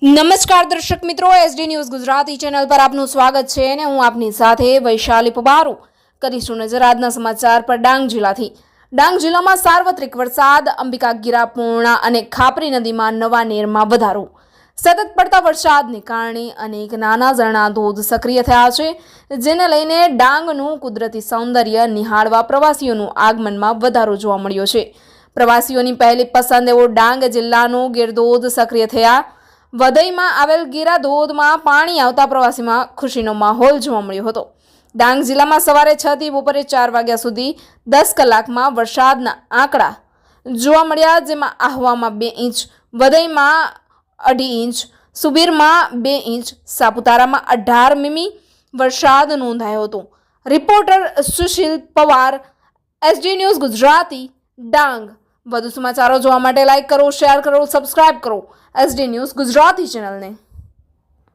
નમસ્કાર દર્શક મિત્રો, એસડી ન્યૂઝ ગુજરાતી ચેનલ પર આપનું સ્વાગત છે અને હું આપની સાથે વૈશાલી પબારુ કરીશું નજર આજના સમાચાર પર ડાંગ જિલ્લાથી। ડાંગ જિલ્લામાં સાર્વત્રિક વરસાદ, અંબિકા ગીરા, પૂર્ણા અને ખાપરી નદીમાં નવા નીરમાં વધારો। સતત પડતા વરસાદને કારણે અનેક નાના ઝરણા ધોધ સક્રિય થયા છે, જેને લઈને ડાંગનું કુદરતી સૌંદર્ય નિહાળવા પ્રવાસીઓનું આગમનમાં વધારો જોવા મળ્યો છે। પ્રવાસીઓની પહેલી પસંદ એવો ડાંગ જિલ્લાનો ગીરધોધ સક્રિય થયા। વધઈમાં આવેલ ગીરા ધોધમાં પાણી આવતા પ્રવાસીમાં ખુશીનો માહોલ જોવા મળ્યો હતો। ડાંગ જિલ્લામાં સવારે 6 થી બપોરે 4 વાગ્યા સુધી 10 કલાકમાં વરસાદના આંકડા જોવા મળ્યા, જેમાં આહવામાં 2 ઇંચ, વધઈમાં 2.5 ઇંચ, સુબીરમાં 2 ઇંચ, સાપુતારામાં 18 મીમી વરસાદ નોંધાયો હતો। Reporter Sushil Pawar, SD news Gujarati, Dang. વધુ સમાચારો જોવા માટે લાઈક કરો, શેર કરો, સબસ્ક્રાઇબ કરો એસડી ન્યૂઝ ગુજરાતી ચેનલને।